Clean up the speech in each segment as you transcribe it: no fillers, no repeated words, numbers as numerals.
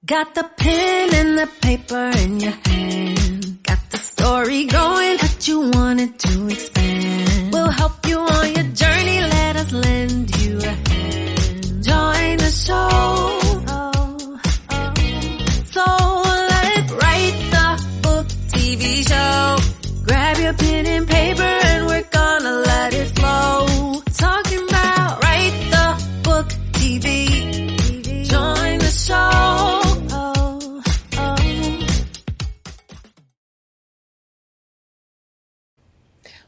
Got the pen and the paper in your hand. Got the story going, but you wanted to expand. We'll help you on your journey, let us lend you a hand. Join the show. So let's write the book TV show. Grab your pen and paper and we're gonna let it flow. Talking about write the book TV. Join the show.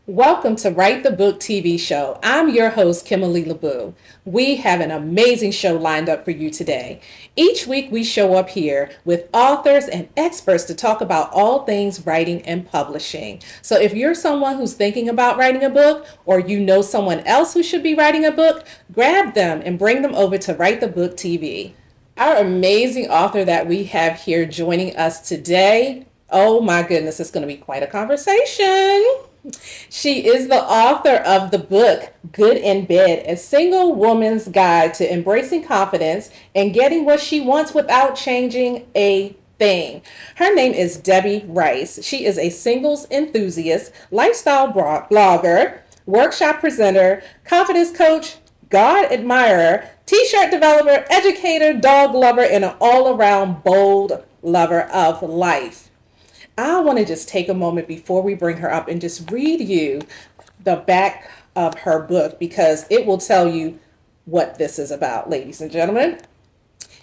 Welcome to Write the Book TV show. I'm your host, Kimberly LeBeau. We have an amazing show lined up for you today. Each week we show up here with authors and experts to talk about all things writing and publishing. So if you're someone who's thinking about writing a book, or you know someone else who should be writing a book, grab them and bring them over to Write the Book TV. Our amazing author that we have here joining us today, oh my goodness, it's going to be quite a conversation. She is the author of the book, Good in Bed, a single woman's guide to embracing confidence and getting what she wants without changing a thing. Her name is Debbi Rice. She is a singles enthusiast, lifestyle blogger, workshop presenter, confidence coach, God admirer, t-shirt developer, educator, dog lover, and an all-around bold lover of life. I want to just take a moment before we bring her up and just read you the back of her book, because it will tell you what this is about, ladies and gentlemen.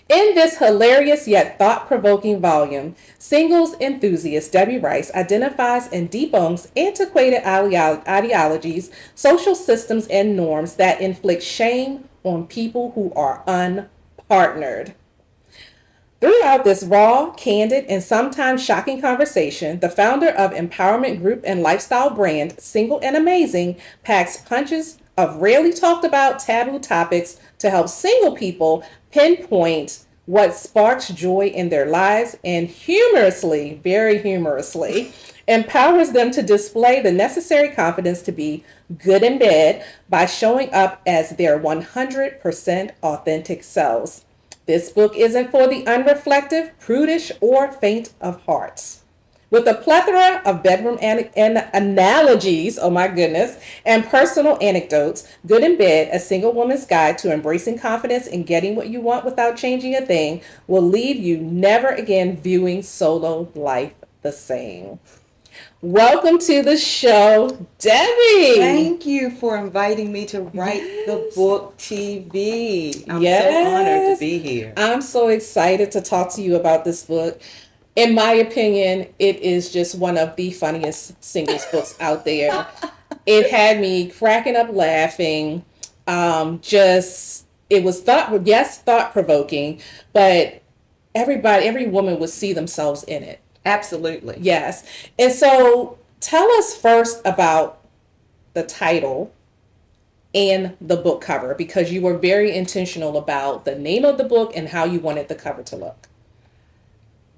In this hilarious yet thought-provoking volume, singles enthusiast Debbi Rice identifies and debunks antiquated ideologies, social systems, and norms that inflict shame on people who are unpartnered. Throughout this raw, candid, and sometimes shocking conversation, the founder of empowerment group and lifestyle brand Single and Amazing packs punches of rarely talked about taboo topics to help single people pinpoint what sparks joy in their lives and humorously, very humorously, empowers them to display the necessary confidence to be good in bed by showing up as their 100% authentic selves. This book isn't for the unreflective, prudish, or faint of hearts. With a plethora of bedroom analogies, oh my goodness, and personal anecdotes, Good in Bed, a single woman's guide to embracing confidence and getting what you want without changing a thing, will leave you never again viewing solo life the same. Welcome to the show, Debbi. Thank you for inviting me to Write the Book TV. I'm so honored to be here. I'm so excited to talk to you about this book. In my opinion, it is just one of the funniest singles books out there. It had me cracking up laughing. It was thought-provoking, but every woman would see themselves in it. Absolutely. Yes. And so tell us first about the title and the book cover, because you were very intentional about the name of the book and how you wanted the cover to look.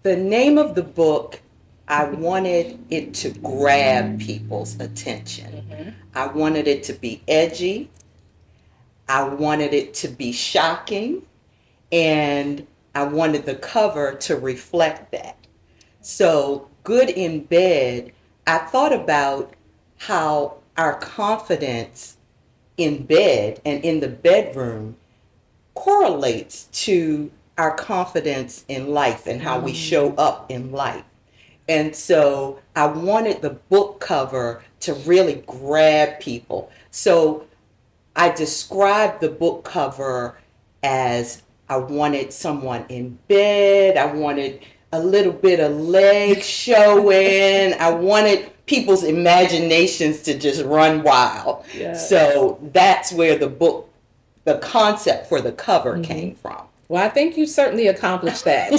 The name of the book, I wanted it to grab people's attention. Mm-hmm. I wanted it to be edgy. I wanted it to be shocking. And I wanted the cover to reflect that. So, Good in Bed, I thought about how our confidence in bed and in the bedroom correlates to our confidence in life and how we show up in life. And so I wanted the book cover to really grab people. So I described the book cover as I wanted someone in bed, I wanted a little bit of legs showing. I wanted people's imaginations to just run wild. Yes. So that's where the concept for the cover came from. Well, I think you certainly accomplished that.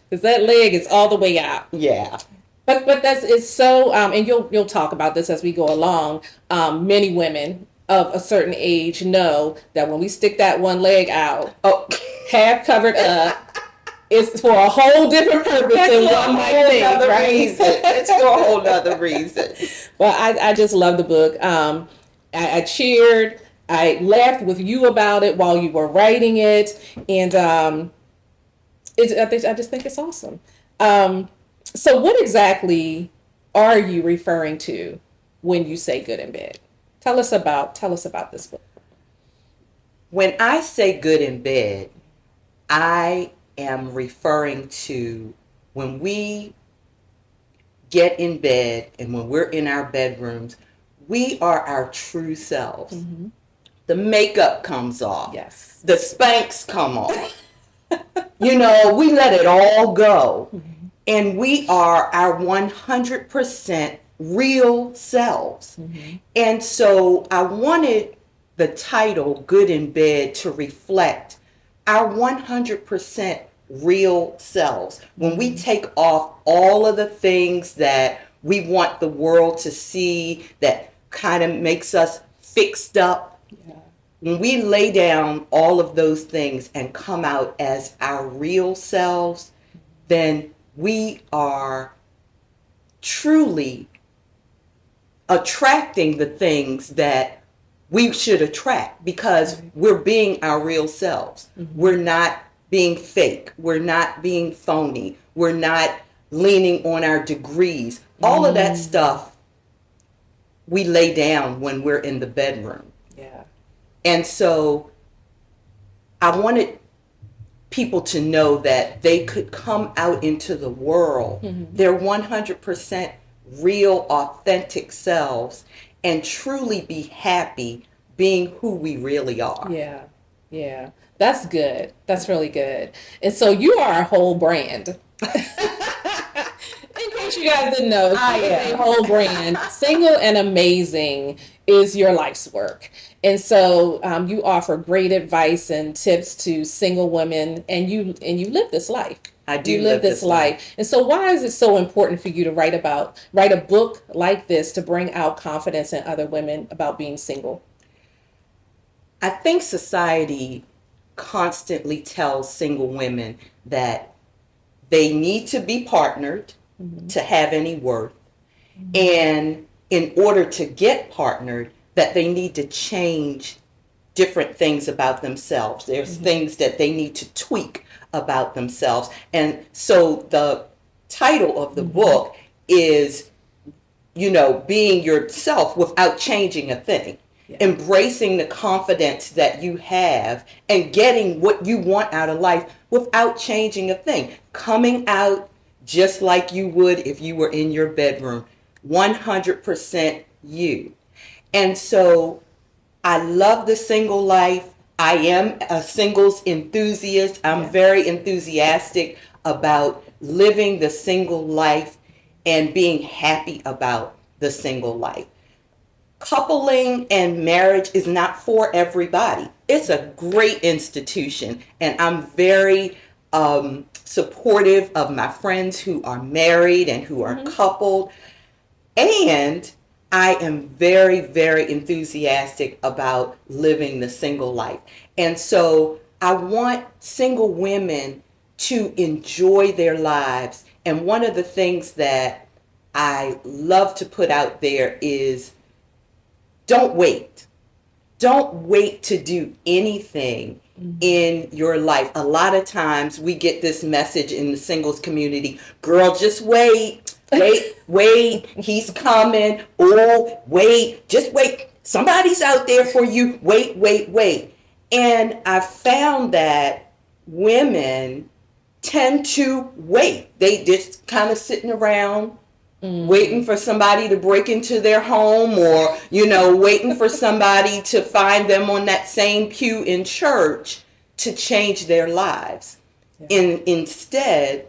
Because that leg is all the way out. Yeah. But it's so, and you'll talk about this as we go along. Many women of a certain age know that when we stick that one leg out, half covered up, it's for a whole different purpose than one might think, right? It's for a whole other reason. Well, I just love the book. I cheered. I laughed with you about it while you were writing it, and I just think it's awesome. So, what exactly are you referring to when you say good in bed? Tell us about this book. When I say good in bed, I am referring to when we get in bed and when we're in our bedrooms, we are our true selves. Mm-hmm. The makeup comes off. Yes. The Spanx come off. We let it all go. Mm-hmm. And we are our 100% real selves. Mm-hmm. And so I wanted the title Good in Bed to reflect our 100% real selves. When we take off all of the things that we want the world to see that kind of makes us fixed up, when we lay down all of those things and come out as our real selves, then we are truly attracting the things that we should attract because we're being our real selves. Mm-hmm. We're not being fake. We're not being phony. We're not leaning on our degrees. All of that stuff we lay down when we're in the bedroom. Yeah. And so I wanted people to know that they could come out into the world, their 100% real, authentic selves, and truly be happy being who we really are. Yeah, yeah. That's good. That's really good. And so you are a whole brand. In case you guys didn't know, I am a whole brand. Single and Amazing is your life's work. And so you offer great advice and tips to single women, and you live this life. I do you live this life. And so why is it so important for you to write a book like this to bring out confidence in other women about being single? I think society constantly tells single women that they need to be partnered to have any worth. And in order to get partnered, that they need to change different things about themselves. There's things that they need to tweak about themselves. And so the title of the book is, being yourself without changing a thing. Yeah. Embracing the confidence that you have and getting what you want out of life without changing a thing. Coming out just like you would if you were in your bedroom. 100% you. And so I love the single life. I am a singles enthusiast. I'm very enthusiastic about living the single life and being happy about the single life. Coupling and marriage is not for everybody. It's a great institution, and I'm very supportive of my friends who are married and who are coupled. And I am very, very enthusiastic about living the single life. And so I want single women to enjoy their lives. And one of the things that I love to put out there is don't wait. Don't wait to do anything in your life. A lot of times we get this message in the singles community, girl, just wait. Wait, he's coming. Oh, wait, just wait. Somebody's out there for you. Wait. And I found that women tend to wait. They just kind of sitting around waiting for somebody to break into their home or, waiting for somebody to find them on that same pew in church to change their lives. Yeah. Instead,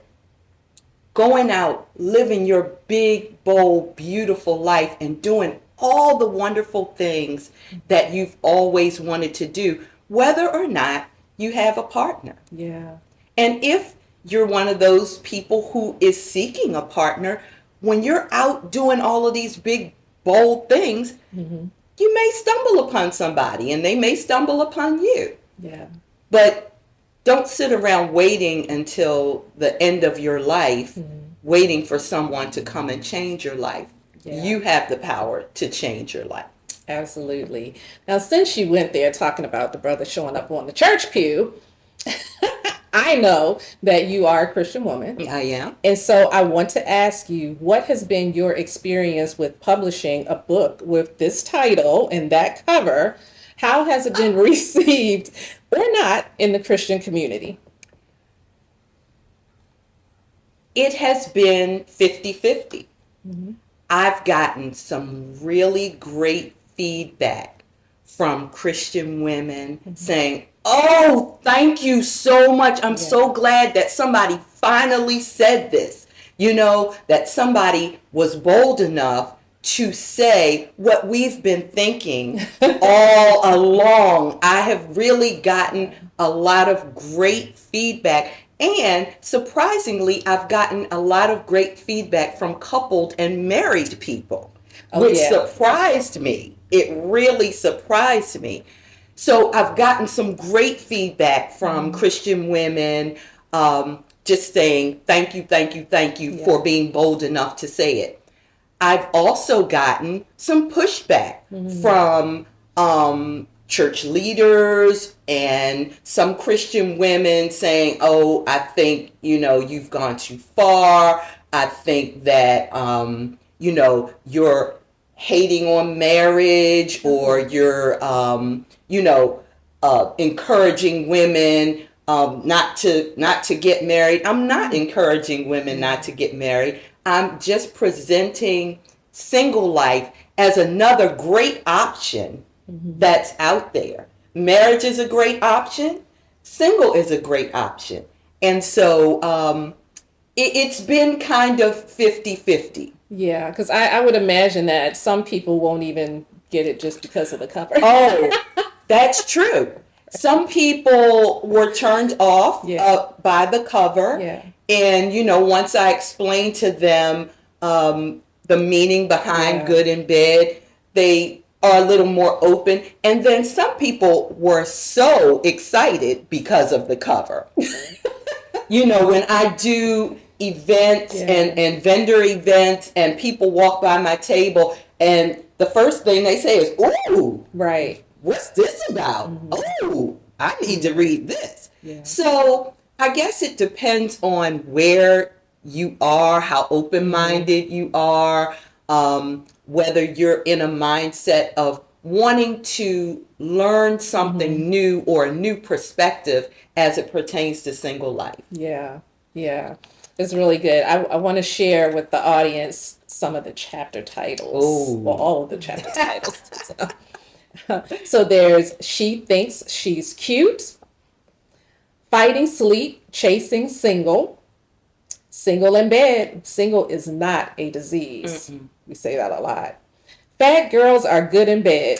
going out, living your big, bold, beautiful life and doing all the wonderful things that you've always wanted to do, whether or not you have a partner. Yeah. And if you're one of those people who is seeking a partner, when you're out doing all of these big, bold things, you may stumble upon somebody and they may stumble upon you. Yeah. But don't sit around waiting until the end of your life, waiting for someone to come and change your life. Yeah. You have the power to change your life. Absolutely. Now, since you went there talking about the brother showing up on the church pew, I know that you are a Christian woman. I am. And so I want to ask you, what has been your experience with publishing a book with this title and that cover? How has it been received or not in the Christian community? It has been 50-50. I've gotten some really great feedback from Christian women saying, "Oh, thank you so much. I'm so glad that somebody finally said this." You know, that somebody was bold enough to say what we've been thinking all along. I have really gotten a lot of great feedback. And surprisingly, I've gotten a lot of great feedback from coupled and married people, which surprised me. It really surprised me. So I've gotten some great feedback from Christian women, just saying, thank you, thank you, thank you for being bold enough to say it. I've also gotten some pushback from church leaders and some Christian women saying, "Oh, I think, you've gone too far. I think that, you're hating on marriage, or you're, encouraging women not to get married." I'm not encouraging women not to get married. I'm just presenting single life as another great option that's out there. Marriage is a great option. Single is a great option. And so it's been kind of 50-50. Yeah, because I would imagine that some people won't even get it just because of the cover. Oh, that's true. Some people were turned off by the cover. Yeah. And, once I explained to them the meaning behind good in bed, they are a little more open. And then some people were so excited because of the cover. When I do events and vendor events and people walk by my table and the first thing they say is, "Ooh, right. What's this about? Oh, I need to read this." So I guess it depends on where you are, how open-minded you are, whether you're in a mindset of wanting to learn something new or a new perspective as it pertains to single life. Yeah. It's really good. I want to share with the audience some of the chapter titles. Well, all of the chapter titles. So there's She Thinks She's Cute, Fighting Sleep, Chasing Single, Single in Bed. Single is not a disease. We say that a lot. Fat girls are good in bed.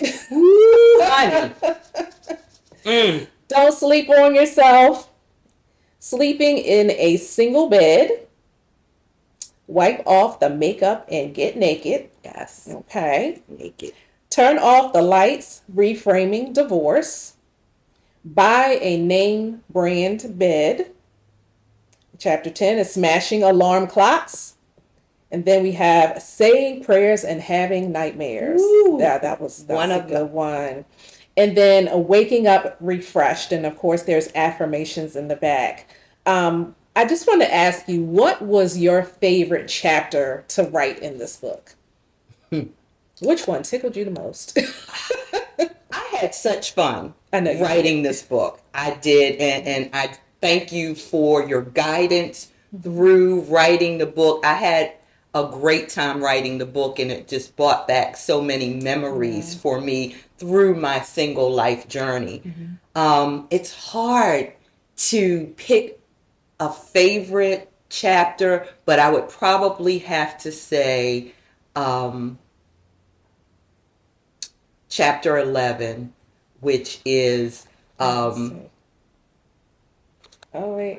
Honey. Don't sleep on yourself. Sleeping in a single bed. Wipe off the makeup and get naked. Yes. Okay. Naked. Turn off the lights. Reframing divorce. Buy a name brand bed. Chapter 10 is smashing alarm clocks. And then we have saying prayers and having nightmares. That was a good one. And then waking up refreshed. And of course, there's affirmations in the back. I just want to ask you, what was your favorite chapter to write in this book? Which one tickled you the most? I had such fun know writing this book. I did. And I thank you for your guidance through writing the book. I had a great time writing the book, and it just brought back so many memories for me through my single life journey. It's hard to pick a favorite chapter, but I would probably have to say chapter 11, which is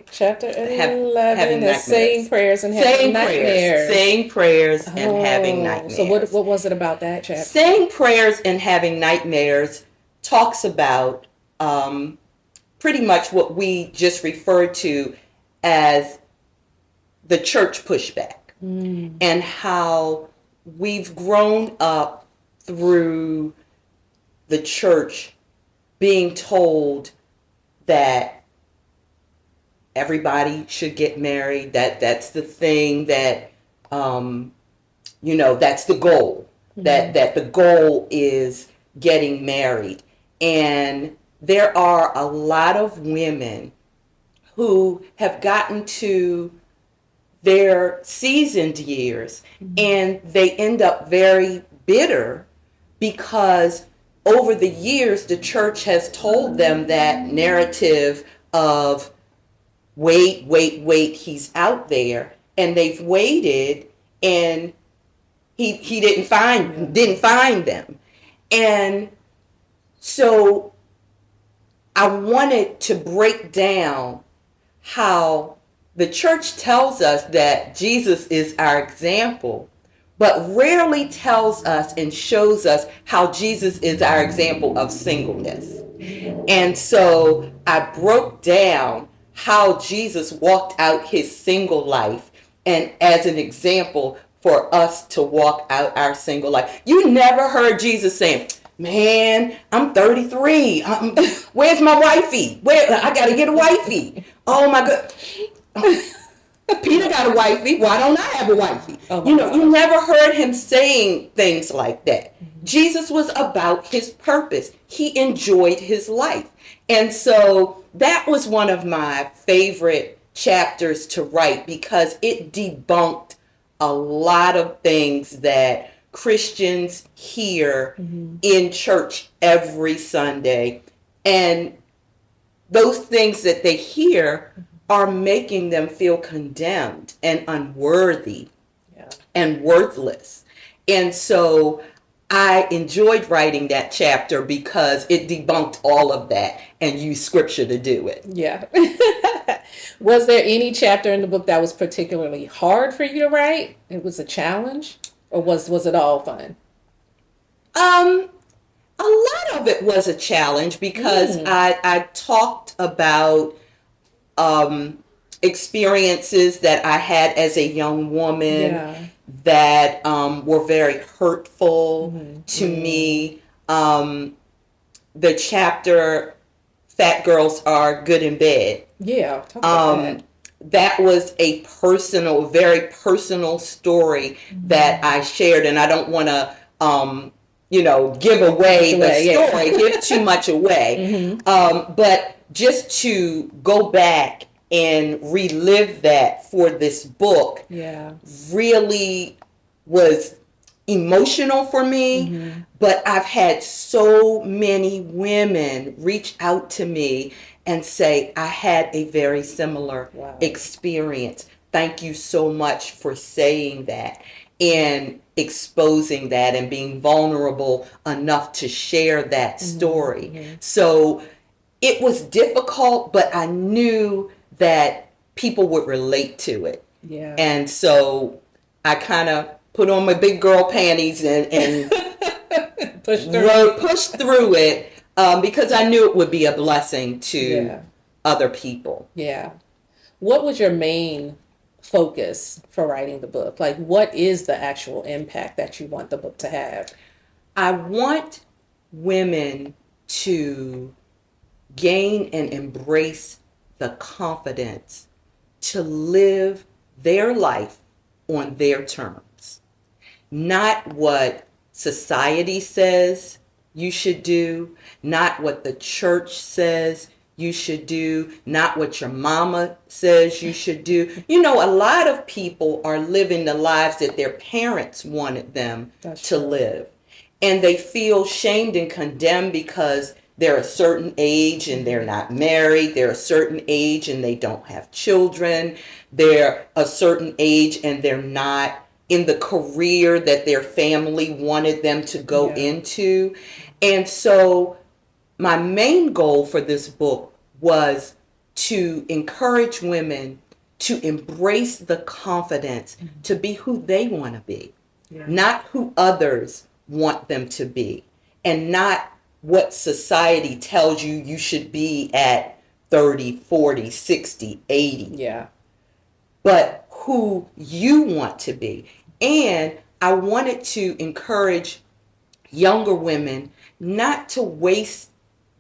chapter 11 is saying prayers and having nightmares. Saying prayers and having nightmares. So what was it about that chapter? Saying prayers and having nightmares talks about pretty much what we just referred to as the church pushback, and how we've grown up through the church being told that everybody should get married, that's the thing that, that's the goal, that the goal is getting married. And there are a lot of women who have gotten to their seasoned years and they end up very bitter because over the years the church has told them that narrative of wait, he's out there, and they've waited and he didn't find them. And so I wanted to break down how the church tells us that Jesus is our example, but rarely tells us and shows us how Jesus is our example of singleness. And so I broke down how Jesus walked out his single life and as an example for us to walk out our single life. You never heard Jesus saying, man, I'm 33. Where's my wifey? I got to get a wifey. Oh my God. Peter got a wifey. Why don't I have a wifey? Oh you never heard him saying things like that. Mm-hmm. Jesus was about his purpose. He enjoyed his life. And so that was one of my favorite chapters to write because it debunked a lot of things that Christians hear in church every Sunday. And those things that they hear are making them feel condemned and unworthy and worthless. And so I enjoyed writing that chapter because it debunked all of that and used scripture to do it. Yeah. Was there any chapter in the book that was particularly hard for you to write? It was a challenge? Or was it all fun? A lot of it was a challenge because I talked about experiences that I had as a young woman that were very hurtful to me. The chapter, Fat Girls Are Good in Bed. Yeah, talk about that was a very personal story that I shared, and I don't want to, give away the story, give too much away. But just to go back and relive that for this book really was emotional for me. But I've had so many women reach out to me and say, I had a very similar experience. Thank you so much for saying that and exposing that and being vulnerable enough to share that story. So it was difficult, but I knew that people would relate to it. Yeah. And so I kind of put on my big girl panties and pushed through it. Because I knew it would be a blessing to other people. Yeah. What was your main focus for writing the book? Like, what is the actual impact that you want the book to have? I want women to gain and embrace the confidence to live their life on their terms. Not what society says you should do, not what the church says you should do, not what your mama says you should do. A lot of people are living the lives that their parents wanted them to live. And they feel shamed and condemned because they're a certain age and they're not married. They're a certain age and they don't have children. They're a certain age and they're not in the career that their family wanted them to go into. And so my main goal for this book was to encourage women to embrace the confidence to be who they want to be, not who others want them to be, and not what society tells you should be at 30, 40, 60, 80. Yeah. But who you want to be. And I wanted to encourage younger women not to waste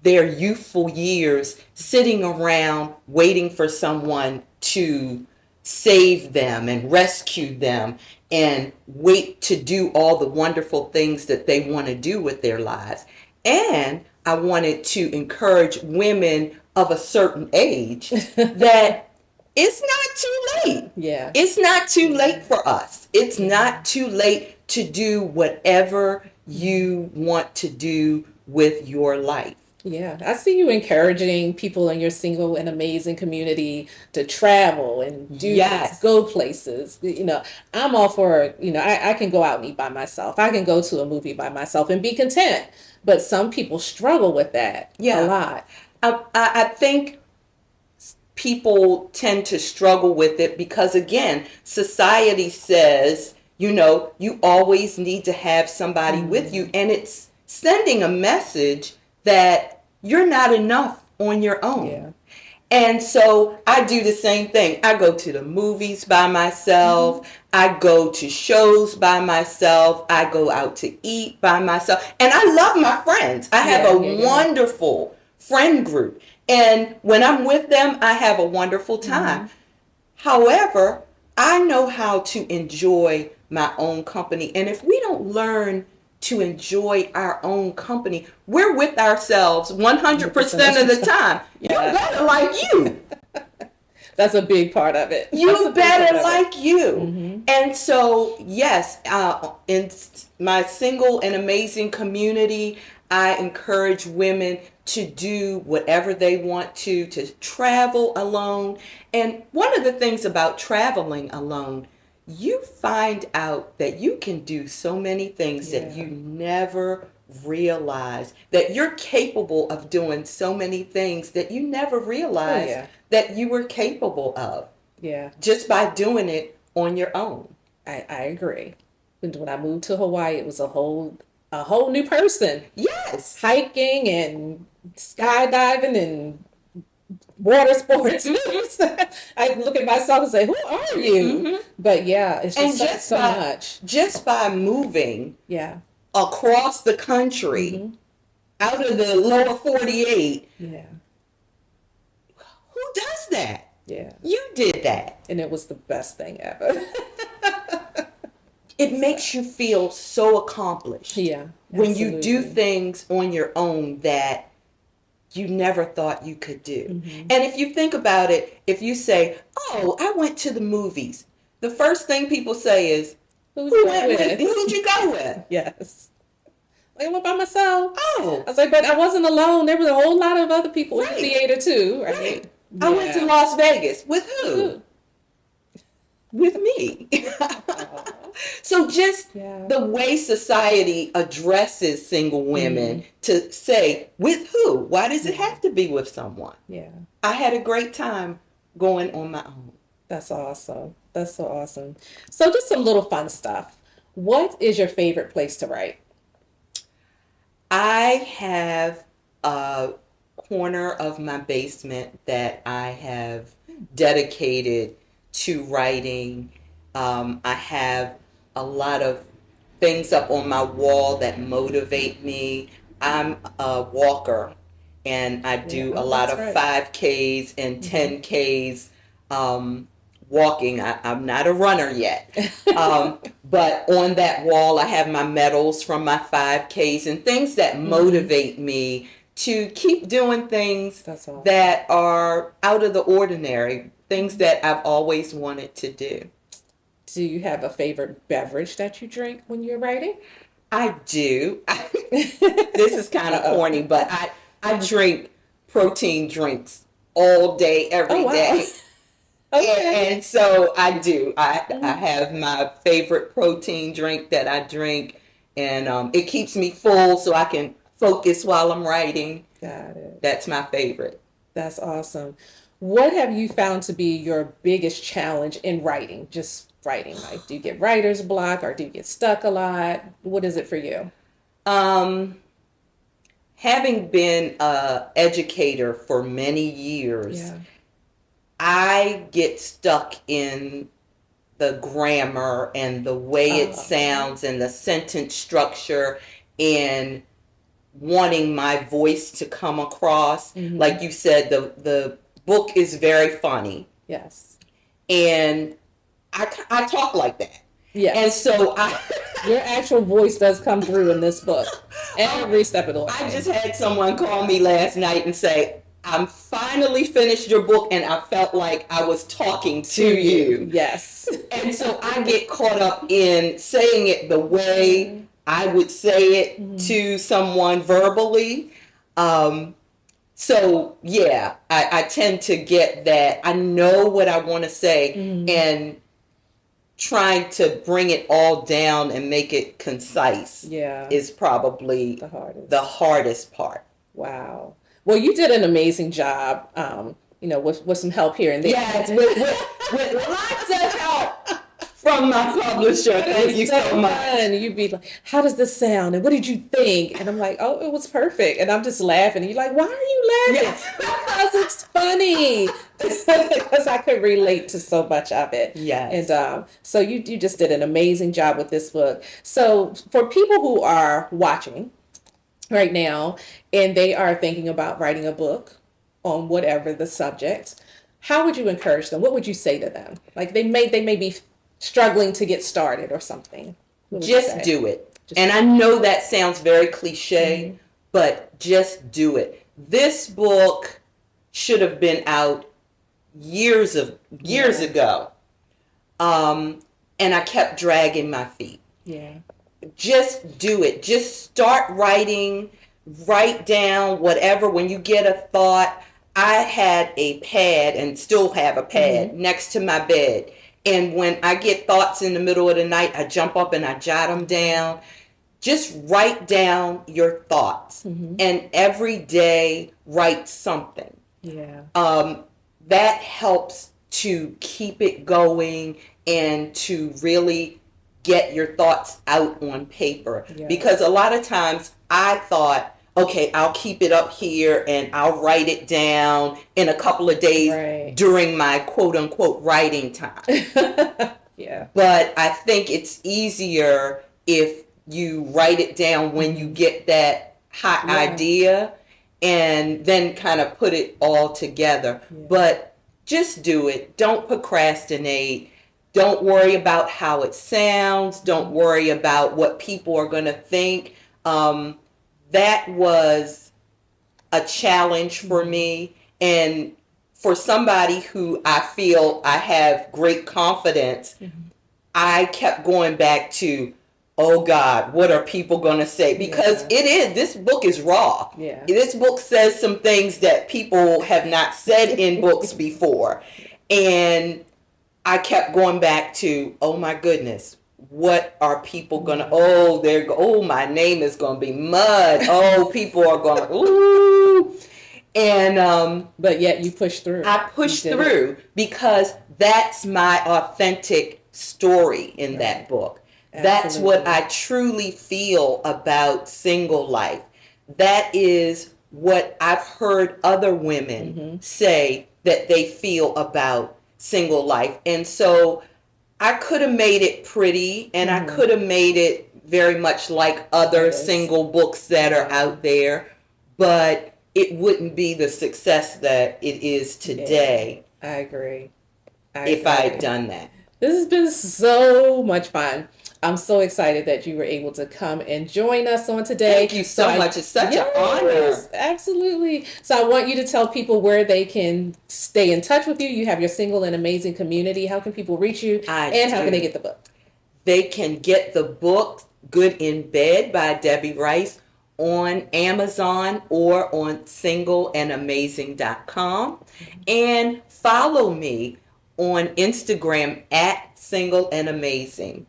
their youthful years sitting around waiting for someone to save them and rescue them and wait to do all the wonderful things that they want to do with their lives. And I wanted to encourage women of a certain age that it's not too late. Yeah. It's not too late for us. It's not too late to do whatever you want to do with your life. Yeah, I see you encouraging people in your single and amazing community to travel and do Yes. go places. I'm all for, I can go out and eat by myself. I can go to a movie by myself and be content. But some people struggle with that a lot. I think people tend to struggle with it because, again, society says, you always need to have somebody with you. And it's sending a message that you're not enough on your own. Yeah. And so I do the same thing. I go to the movies by myself. I go to shows by myself. I go out to eat by myself. And I love my friends. I have a wonderful friend group. And when I'm with them, I have a wonderful time. However, I know how to enjoy my own company. And if we don't learn to enjoy our own company, we're with ourselves 100% of the time. You better like you. That's a big part of it. You better like you. And so, yes, in my single and amazing community, I encourage women to do whatever they want to travel alone. And one of the things about traveling alone, you find out that you can do so many things that you never realized, that you're capable of doing so many things that you never realized that you were capable of. Yeah. Just by doing it on your own. I agree. And when I moved to Hawaii, it was a whole new person. Yes. Hiking and skydiving and water sports. I look at myself and say, who are you? But yeah, it's just so much. Just by moving Yeah. across the country, out of the lower 48, Yeah. who does that? Yeah. You did that. And it was the best thing ever. It makes you feel so accomplished. Yeah. When you do things on your own that you never thought you could do. And if you think about it, if you say, oh, I went to the movies, the first thing people say is, who'd you go with? Yes. I went by myself. Oh. I was like, but I wasn't alone. There was a whole lot of other people in the theater too, right? I went to Las Vegas. With who? With me. So just the way society addresses single women to say, with who? Why does it have to be with someone? Yeah. I had a great time going on my own. That's awesome. That's so awesome. So just some little fun stuff. What is your favorite place to write? I have a corner of my basement that I have dedicated to writing. I have a lot of things up on my wall that motivate me. I'm a walker, and I do a lot of 5Ks and 10Ks walking. I'm not a runner yet. But on that wall, I have my medals from my 5Ks and things that motivate me to keep doing things that are out of the ordinary, things that I've always wanted to do. Do you have a favorite beverage that you drink when you're writing? I do. This is kind of corny, but I drink protein drinks all day, every day. Okay. And so I do. I have my favorite protein drink that I drink, and it keeps me full so I can focus while I'm writing. Got it. That's my favorite. That's awesome. What have you found to be your biggest challenge in writing? Just writing. Like, do you get writer's block or do you get stuck a lot? What is it for you? Having been an educator for many years, I get stuck in the grammar and the way it sounds and the sentence structure. in wanting my voice to come across. Like you said, the book is very funny. Yes. And I talk like that. Yes. And so your actual voice does come through in this book every step of the way. I just had someone call me last night and say, I'm finally finished your book and I felt like I was talking to you. Yes. And so I get caught up in saying it the way I would say it to someone verbally. So yeah, I tend to get that. I know what I want to say and trying to bring it all down and make it concise is probably the hardest part. Wow. Well, you did an amazing job, with some help here and there. Yes, with lots of help from my publisher. Thank you so much. And you'd be like, how does this sound? And what did you think? And I'm like, oh, it was perfect. And I'm just laughing. And you're like, why are you laughing? Yes. Because it's funny. Because I could relate to so much of it. Yes. And so you just did an amazing job with this book. So for people who are watching right now and they are thinking about writing a book on whatever the subject, how would you encourage them? What would you say to them? Like they may be struggling to get started or something. Just do it. And I know that sounds very cliche, but just do it. This book should have been out years ago. And I kept dragging my feet. Yeah. Just do it. Just start writing, write down whatever. When you get a thought, I had a pad and still have a pad next to my bed. And when I get thoughts in the middle of the night, I jump up and I jot them down. Just write down your thoughts. And every day, write something. Yeah. That helps to keep it going and to really get your thoughts out on paper. Yeah. Because a lot of times I thought, okay, I'll keep it up here and I'll write it down in a couple of days during my quote unquote writing time. Yeah. But I think it's easier if you write it down when you get that hot idea and then kind of put it all together. Yeah. But just do it. Don't procrastinate. Don't worry about how it sounds. Don't worry about what people are going to think. That was a challenge for me. And for somebody who I feel I have great confidence, I kept going back to, oh God, what are people going to say? Because this book is raw. Yeah. This book says some things that people have not said in books before. And I kept going back to, oh my goodness, what are people gonna? My name is gonna be mud. Oh, people are gonna ooh, and but yet you pushed through. I pushed through because that's my authentic story in that book. Absolutely. That's what I truly feel about single life. That is what I've heard other women say that they feel about single life. And so I could have made it pretty and I could have made it very much like other single books that are out there, but it wouldn't be the success that it is today. Yeah, I agree. If I had done that. This has been so much fun. I'm so excited that you were able to come and join us on today. Thank you so much. It's such an honor. Absolutely. So I want you to tell people where they can stay in touch with you. You have your single and amazing community. How can people reach you? How can they get the book? They can get the book Good in Bed by Debbi Rice on Amazon or on singleandamazing.com. And follow me on Instagram at Single and Amazing,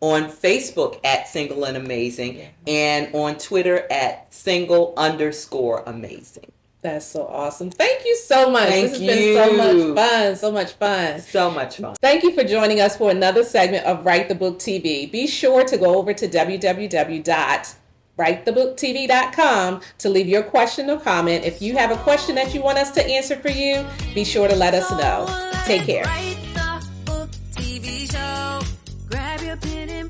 on Facebook at Single and Amazing, and on Twitter at Single_Amazing. That's so awesome. Thank you so much. This has been so much fun. So much fun. So much fun. Thank you for joining us for another segment of Write the Book TV. Be sure to go over to www.writethebooktv.com to leave your question or comment. If you have a question that you want us to answer for you, be sure to let us know. Take care. Write the Book TV show. Grab your pen and